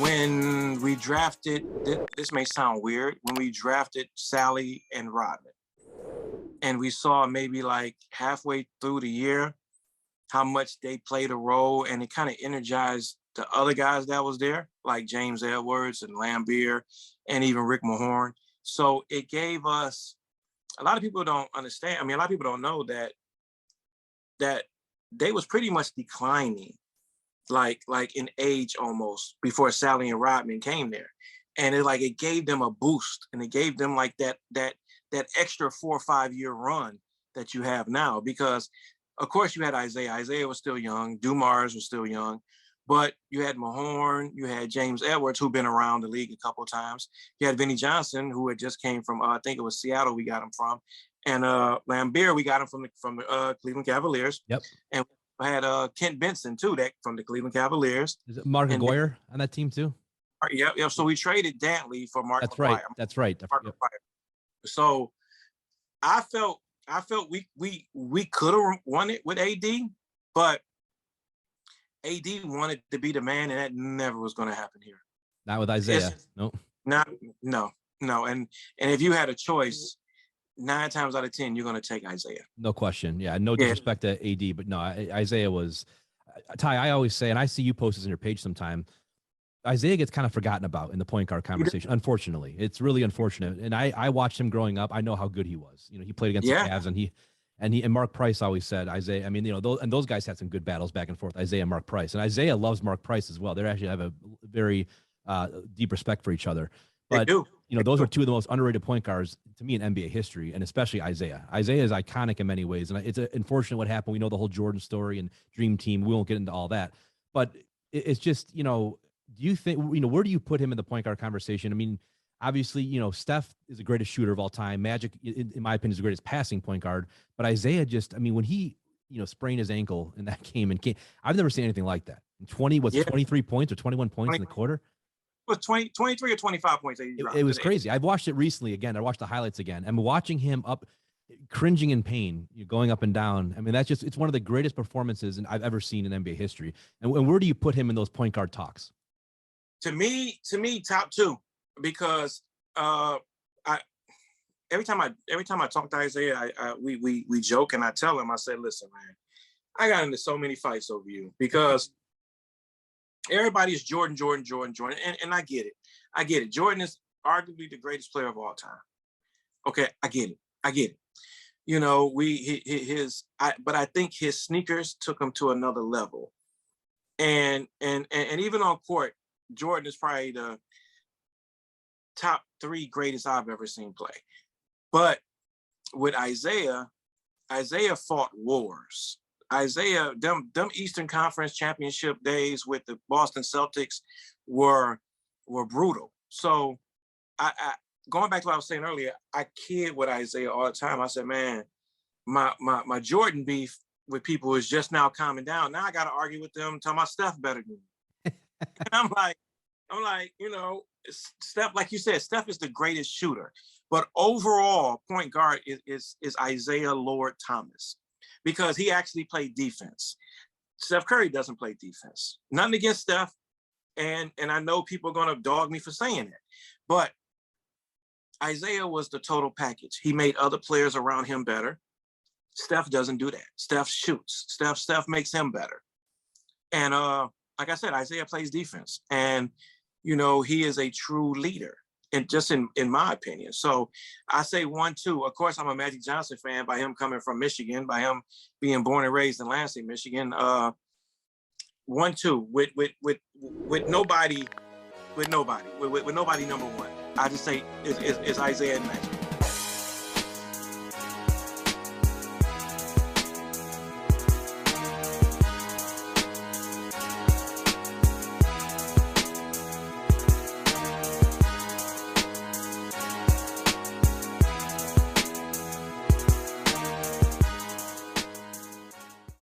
when we drafted, this may sound weird, when we drafted Sally and Rodman, and we saw maybe like halfway through the year how much they played a role, and it kind of energized the other guys that was there, like James Edwards and Lambeer and even Rick Mahorn. So it gave us, a lot of people don't understand. I mean, a lot of people don't know that they was pretty much declining, like in age almost, before Sally and Rodman came there. And it gave them a boost, and it gave them like that extra 4 or 5 year run that you have now. Because of course you had Isiah. Isiah was still young. Dumars was still young. But you had Mahorn, you had James Edwards, who'd been around the league a couple of times. You had Vinnie Johnson, who had just came from, I think it was Seattle we got him from. And Lambeer, we got him from the Cleveland Cavaliers. Yep. And we had Kent Benson, too, that from the Cleveland Cavaliers. Is it Mark Aguirre on that team, too? Yep. So we traded Dantley for Mark McGuire. That's right. Mark McGuire. So I felt we could have won it with AD, but AD wanted to be the man, and that never was going to happen here. Not with Isiah. No. And if you had a choice, 9 times out of 10, you're going to take Isiah. No question. Yeah. No disrespect to AD, but no, Isiah was. Ty, I always say, and I see you post this on your page sometime, Isiah gets kind of forgotten about in the point guard conversation. Unfortunately, it's really unfortunate. And I watched him growing up. I know how good he was. You know, he played against the Cavs, and Mark Price always said Isiah. I mean, you know, those guys had some good battles back and forth. Isiah and Mark Price, and Isiah loves Mark Price as well. They actually have a very deep respect for each other. But you know, those are two of the most underrated point guards to me in NBA history, and especially Isiah. Isiah is iconic in many ways, and it's unfortunate what happened. We know the whole Jordan story and Dream Team. We won't get into all that, but it's just, you know, do you think, you know, where do you put him in the point guard conversation? I mean, obviously, you know, Steph is the greatest shooter of all time. Magic, in my opinion, is the greatest passing point guard. But Isiah just, I mean, when he, you know, sprained his ankle in that game, I've never seen anything like that. 23 points or 21 points in the quarter? It was 23 or 25 points. It was crazy. I've watched it recently again. I watched the highlights again. I'm watching him up, cringing in pain, going up and down. I mean, it's one of the greatest performances I've ever seen in NBA history. And where do you put him in those point guard talks? To me, top 2, because every time I talk to Isiah, we joke, and I tell him, I said, listen, man, I got into so many fights over you because everybody's Jordan, and I get it. Jordan is arguably the greatest player of all time. Okay, I get it. You know, but I think his sneakers took him to another level, and even on court, Jordan is probably the top 3 greatest I've ever seen play. But with Isiah fought wars. Isiah, them Eastern Conference championship days with the Boston Celtics were brutal. So I going back to what I was saying earlier, I kid with Isiah all the time. I said, man, my Jordan beef with people is just now calming down. Now I got to argue with them, talking about Steph better than me. And I'm like, you know, Steph, like you said, Steph is the greatest shooter. But overall, point guard is Isiah Lord Thomas, because he actually played defense. Steph Curry doesn't play defense. Nothing against Steph, and I know people are going to dog me for saying it, but Isiah was the total package. He made other players around him better. Steph doesn't do that. Steph shoots. Steph makes him better. And like I said, Isiah plays defense, and you know, he is a true leader, and just in my opinion. So I say 1-2. Of course, I'm a Magic Johnson fan by him coming from Michigan, by him being born and raised in Lansing, Michigan. 1-2 with nobody number 1. I just say is Isiah and Magic.